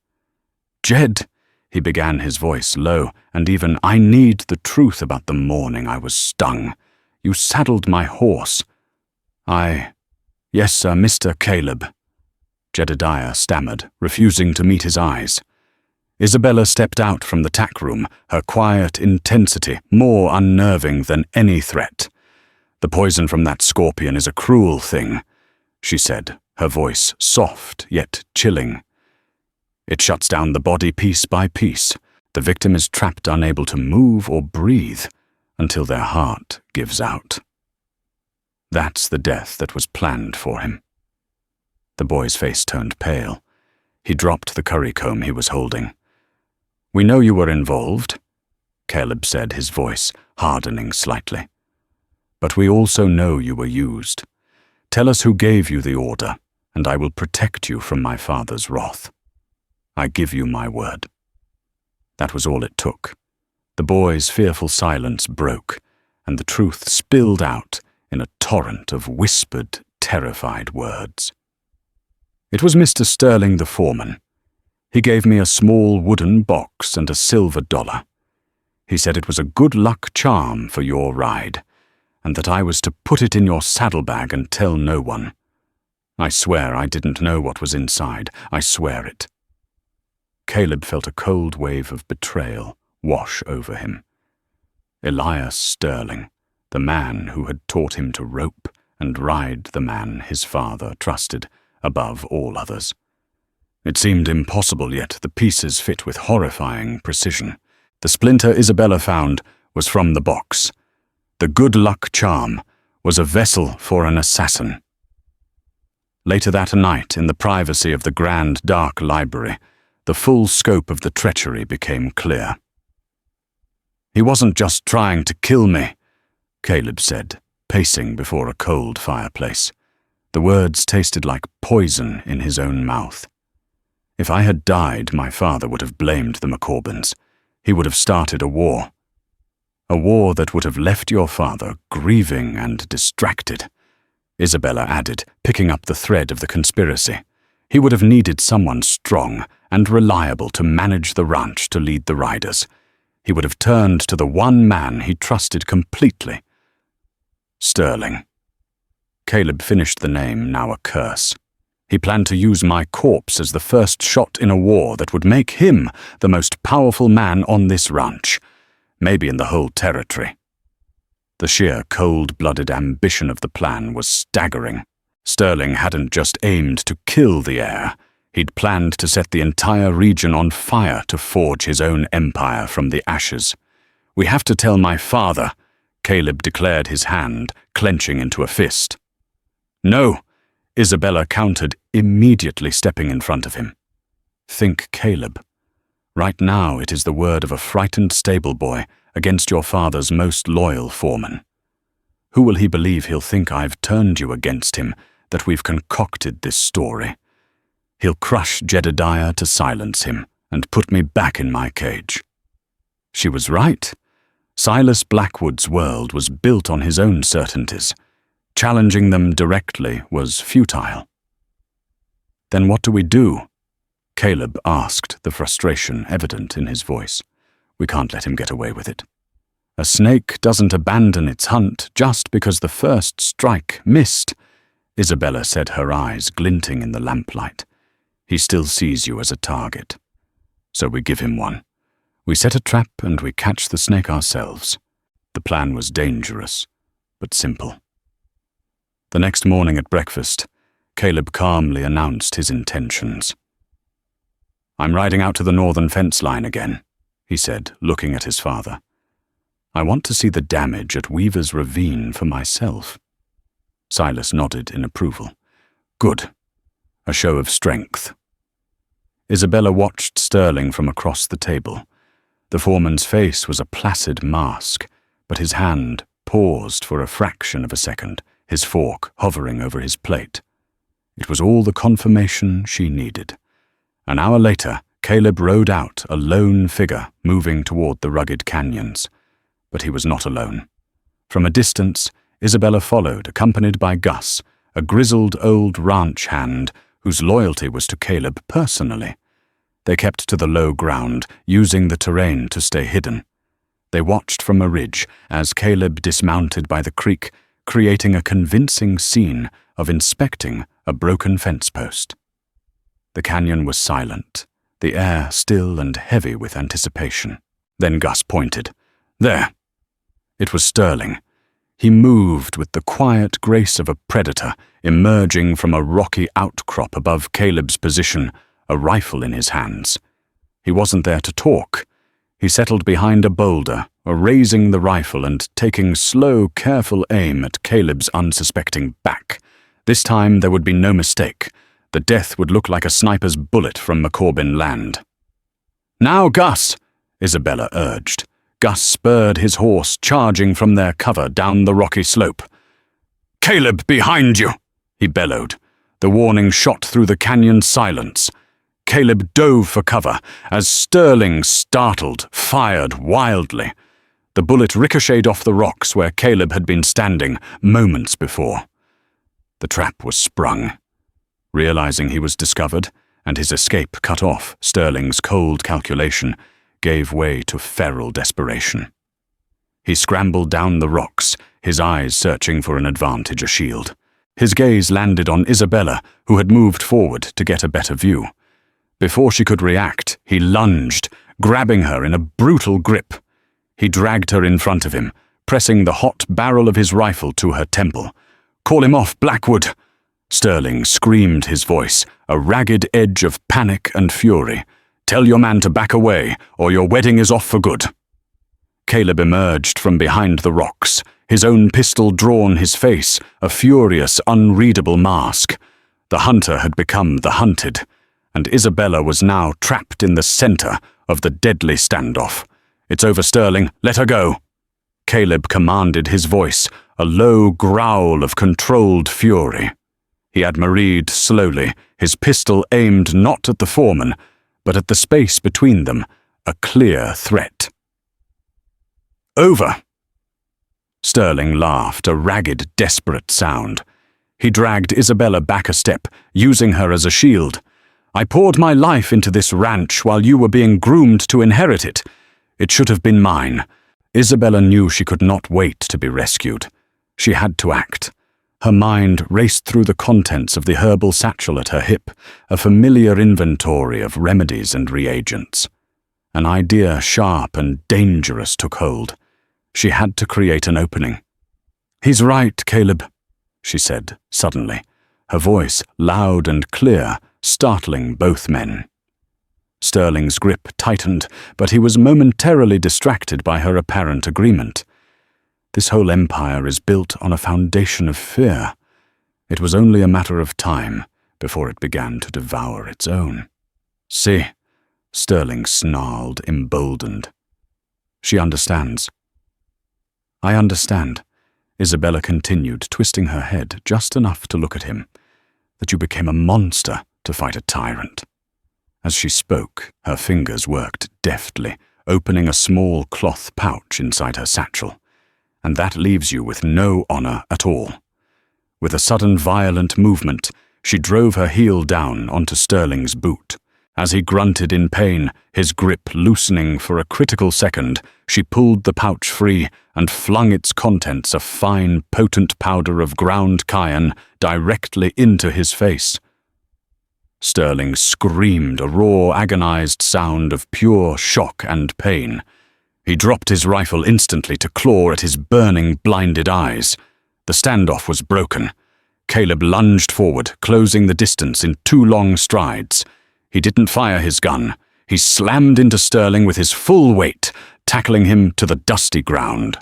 "Jed," he began, his voice low, and even, "I need the truth about the morning I was stung. You saddled my horse." "Yes, sir, Mr. Caleb," Jedediah stammered, refusing to meet his eyes. Isabella stepped out from the tack room, her quiet intensity more unnerving than any threat. "The poison from that scorpion is a cruel thing," she said, her voice soft yet chilling. "It shuts down the body piece by piece. The victim is trapped, unable to move or breathe until their heart gives out. That's the death that was planned for him. The boy's face turned pale. He dropped the currycomb he was holding. "We know you were involved," Caleb said, his voice hardening slightly. "But we also know you were used. Tell us who gave you the order, and I will protect you from my father's wrath. I give you my word." That was all it took. The boy's fearful silence broke, and the truth spilled out in a torrent of whispered, terrified words. It was Mr. Sterling, the foreman. He gave me a small wooden box and a silver dollar. He said it was a good luck charm for your ride, and that I was to put it in your saddlebag and tell no one. I swear I didn't know what was inside. I swear it. Caleb felt a cold wave of betrayal wash over him. Elias Sterling, the man who had taught him to rope and ride the man his father trusted above all others. It seemed impossible, yet the pieces fit with horrifying precision. The splinter Isabella found was from the box. The good luck charm was a vessel for an assassin. Later that night, in the privacy of the grand dark library, the full scope of the treachery became clear. "He wasn't just trying to kill me," Caleb said, pacing before a cold fireplace. The words tasted like poison in his own mouth. "If I had died, my father would have blamed the McCorbins. He would have started a war. A war that would have left your father grieving and distracted," Isabella added, picking up the thread of the conspiracy. "He would have needed someone strong and reliable to manage the ranch, to lead the riders. He would have turned to the one man he trusted completely. Sterling." Caleb finished the name, now a curse. He planned to use my corpse as the first shot in a war that would make him the most powerful man on this ranch, maybe in the whole territory. The sheer cold-blooded ambition of the plan was staggering. Sterling hadn't just aimed to kill the heir. He'd planned to set the entire region on fire to forge his own empire from the ashes. "We have to tell my father," Caleb declared, his hand clenching into a fist. "No," Isabella countered, immediately stepping in front of him. "Think, Caleb. Right now it is the word of a frightened stable boy against your father's most loyal foreman. Who will he believe? He'll think I've turned you against him, that we've concocted this story. He'll crush Jedediah to silence him and put me back in my cage." She was right. Silas Blackwood's world was built on his own certainties. Challenging them directly was futile. "Then what do we do?" Caleb asked, the frustration evident in his voice. "We can't let him get away with it. A snake doesn't abandon its hunt just because the first strike missed," Isabella said, her eyes glinting in the lamplight. "He still sees you as a target. So we give him one. We set a trap and we catch the snake ourselves." The plan was dangerous, but simple. The next morning at breakfast, Caleb calmly announced his intentions. "I'm riding out to the northern fence line again," he said, looking at his father. "I want to see the damage at Weaver's Ravine for myself." Silas nodded in approval. "Good. A show of strength." Isabella watched Sterling from across the table. The foreman's face was a placid mask, but his hand paused for a fraction of a second, his fork hovering over his plate. It was all the confirmation she needed. An hour later, Caleb rode out, a lone figure moving toward the rugged canyons. But he was not alone. From a distance, Isabella followed, accompanied by Gus, a grizzled old ranch hand whose loyalty was to Caleb personally. They kept to the low ground, using the terrain to stay hidden. They watched from a ridge as Caleb dismounted by the creek, creating a convincing scene of inspecting a broken fence post. The canyon was silent, the air still and heavy with anticipation. Then Gus pointed. "There." It was Sterling. He moved with the quiet grace of a predator, emerging from a rocky outcrop above Caleb's position, a rifle in his hands. He wasn't there to talk. He settled behind a boulder, raising the rifle and taking slow, careful aim at Caleb's unsuspecting back. This time there would be no mistake. The death would look like a sniper's bullet from McCorbin land. "Now, Gus!" Isabella urged. Gus spurred his horse, charging from their cover down the rocky slope. "Caleb, behind you!" he bellowed. The warning shot through the canyon silence. Caleb dove for cover as Sterling, startled, fired wildly. The bullet ricocheted off the rocks where Caleb had been standing moments before. The trap was sprung. Realizing he was discovered and his escape cut off, Sterling's cold calculation gave way to feral desperation. He scrambled down the rocks, his eyes searching for an advantage, a shield. His gaze landed on Isabella, who had moved forward to get a better view. Before she could react, he lunged, grabbing her in a brutal grip. He dragged her in front of him, pressing the hot barrel of his rifle to her temple. "Call him off, Blackwood!" Sterling screamed his voice, a ragged edge of panic and fury. "Tell your man to back away, or your wedding is off for good." Caleb emerged from behind the rocks, his own pistol drawn his face, a furious, unreadable mask. The hunter had become the hunted, and Isabella was now trapped in the center of the deadly standoff. "It's over, Sterling. Let her go." Caleb commanded, his voice a low growl of controlled fury. He had Maried slowly, his pistol aimed not at the foreman, but at the space between them, a clear threat. "Over!" Sterling laughed, a ragged, desperate sound. He dragged Isabella back a step, using her as a shield. "I poured my life into this ranch while you were being groomed to inherit it. It should have been mine." Isabella knew she could not wait to be rescued. She had to act. Her mind raced through the contents of the herbal satchel at her hip, a familiar inventory of remedies and reagents. An idea sharp and dangerous took hold. She had to create an opening. "He's right, Caleb," she said suddenly, her voice loud and clear, startling both men. Sterling's grip tightened, but he was momentarily distracted by her apparent agreement. This whole empire is built on a foundation of fear. It was only a matter of time before it began to devour its own. "See," Sterling snarled, emboldened. "She understands." "I understand," Isabella continued, twisting her head just enough to look at him, "that you became a monster to fight a tyrant." As she spoke, her fingers worked deftly, opening a small cloth pouch inside her satchel. "And that leaves you with no honor at all." With a sudden violent movement, she drove her heel down onto Sterling's boot. As he grunted in pain, his grip loosening for a critical second, she pulled the pouch free and flung its contents, a fine, potent powder of ground cayenne, directly into his face. Sterling screamed, a raw, agonized sound of pure shock and pain. He dropped his rifle instantly to claw at his burning, blinded eyes. The standoff was broken. Caleb lunged forward, closing the distance in 2 long strides. He didn't fire his gun. He slammed into Sterling with his full weight, tackling him to the dusty ground.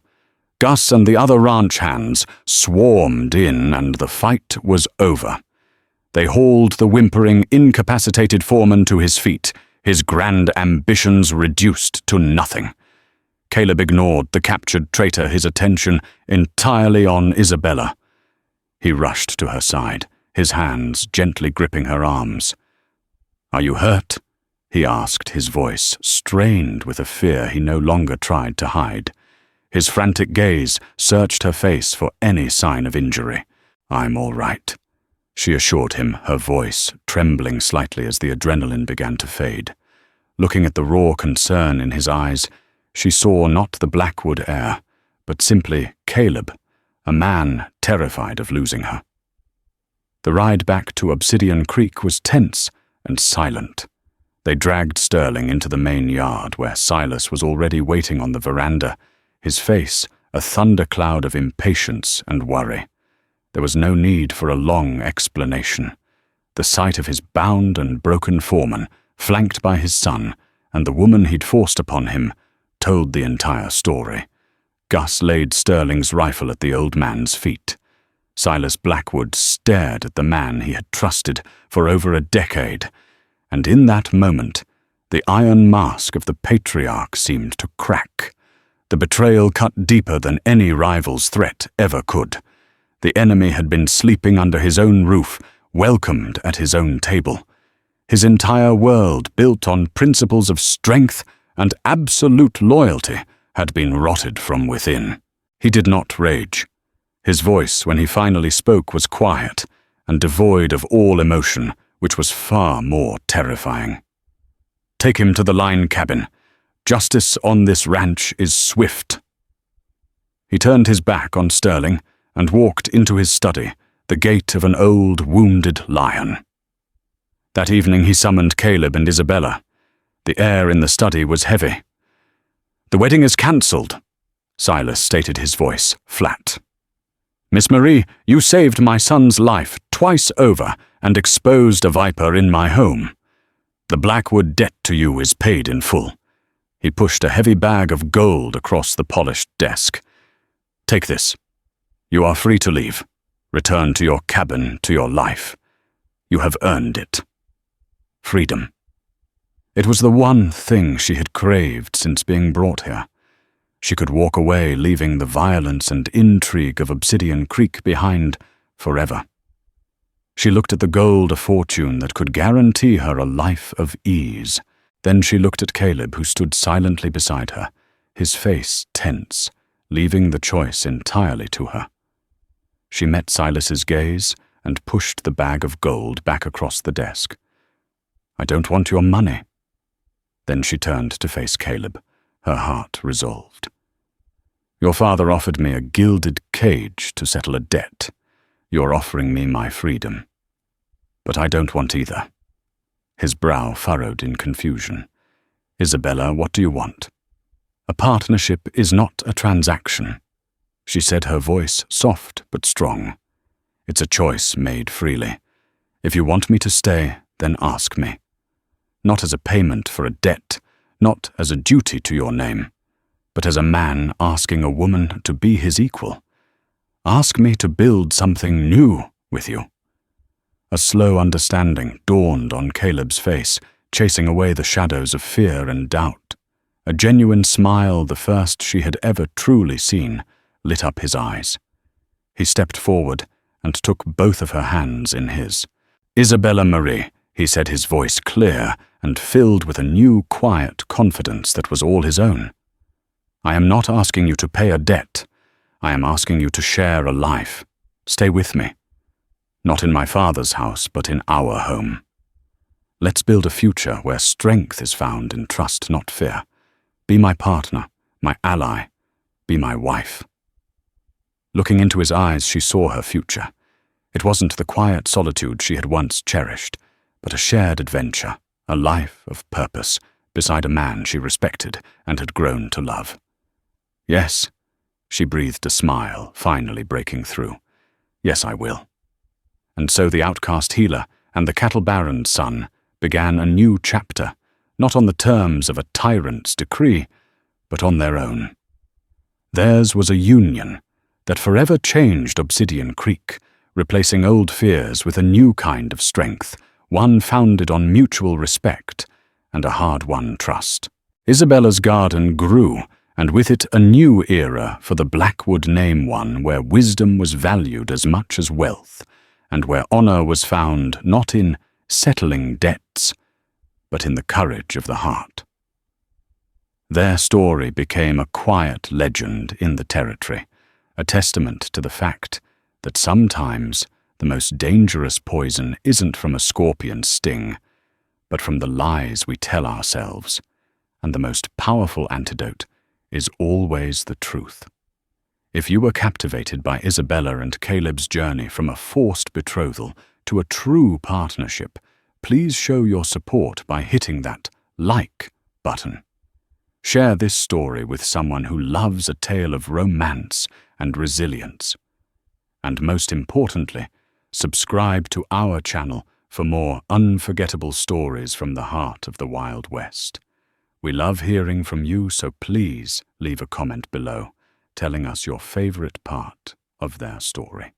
Gus and the other ranch hands swarmed in, and the fight was over. They hauled the whimpering, incapacitated foreman to his feet, his grand ambitions reduced to nothing. Caleb ignored the captured traitor, his attention entirely on Isabella. He rushed to her side, his hands gently gripping her arms. "Are you hurt?" he asked, his voice strained with a fear he no longer tried to hide. His frantic gaze searched her face for any sign of injury. "I'm all right," she assured him, her voice trembling slightly as the adrenaline began to fade. Looking at the raw concern in his eyes, she saw not the Blackwood heir, but simply Caleb, a man terrified of losing her. The ride back to Obsidian Creek was tense and silent. They dragged Sterling into the main yard, where Silas was already waiting on the veranda, his face a thundercloud of impatience and worry. There was no need for a long explanation. The sight of his bound and broken foreman, flanked by his son, and the woman he'd forced upon him, told the entire story. Gus laid Sterling's rifle at the old man's feet. Silas Blackwood stared at the man he had trusted for over a decade, and in that moment, the iron mask of the patriarch seemed to crack. The betrayal cut deeper than any rival's threat ever could. The enemy had been sleeping under his own roof, welcomed at his own table. His entire world, built on principles of strength and absolute loyalty, had been rotted from within. He did not rage. His voice, when he finally spoke, was quiet and devoid of all emotion, which was far more terrifying. "Take him to the line cabin. Justice on this ranch is swift." He turned his back on Sterling and walked into his study, the gait of an old, wounded lion. That evening he summoned Caleb and Isabella. The air in the study was heavy. "The wedding is cancelled," Silas stated, his voice flat. "Miss Marie, you saved my son's life twice over and exposed a viper in my home. The Blackwood debt to you is paid in full." He pushed a heavy bag of gold across the polished desk. "Take this. You are free to leave. Return to your cabin, to your life. You have earned it. Freedom." It was the one thing she had craved since being brought here. She could walk away, leaving the violence and intrigue of Obsidian Creek behind forever. She looked at the gold, a fortune that could guarantee her a life of ease. Then she looked at Caleb, who stood silently beside her, his face tense, leaving the choice entirely to her. She met Silas's gaze and pushed the bag of gold back across the desk. "I don't want your money." Then she turned to face Caleb, her heart resolved. "Your father offered me a gilded cage to settle a debt. You're offering me my freedom. But I don't want either." His brow furrowed in confusion. "Isabella, what do you want?" "A partnership is not a transaction," she said, her voice soft but strong. "It's a choice made freely. If you want me to stay, then ask me. Not as a payment for a debt, not as a duty to your name, but as a man asking a woman to be his equal. Ask me to build something new with you." A slow understanding dawned on Caleb's face, chasing away the shadows of fear and doubt. A genuine smile, the first she had ever truly seen, lit up his eyes. He stepped forward and took both of her hands in his. "Isabella Marie," he said, his voice clear and filled with a new, quiet confidence that was all his own. "I am not asking you to pay a debt. I am asking you to share a life. Stay with me. Not in my father's house, but in our home. Let's build a future where strength is found in trust, not fear. Be my partner, my ally, be my wife." Looking into his eyes, she saw her future. It wasn't the quiet solitude she had once cherished, but a shared adventure, a life of purpose, beside a man she respected and had grown to love. "Yes," she breathed, a smile finally breaking through. "Yes, I will." And so the outcast healer and the cattle baron's son began a new chapter, not on the terms of a tyrant's decree, but on their own. Theirs was a union that forever changed Obsidian Creek, replacing old fears with a new kind of strength, one founded on mutual respect and a hard-won trust. Isabella's garden grew, and with it a new era for the Blackwood name, one where wisdom was valued as much as wealth, and where honor was found not in settling debts, but in the courage of the heart. Their story became a quiet legend in the territory, a testament to the fact that sometimes the most dangerous poison isn't from a scorpion's sting, but from the lies we tell ourselves, and the most powerful antidote is always the truth. If you were captivated by Isabella and Caleb's journey from a forced betrothal to a true partnership, please show your support by hitting that like button. Share this story with someone who loves a tale of romance and resilience. And most importantly, subscribe to our channel for more unforgettable stories from the heart of the Wild West. We love hearing from you, so please leave a comment below, telling us your favorite part of their story.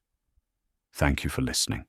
Thank you for listening.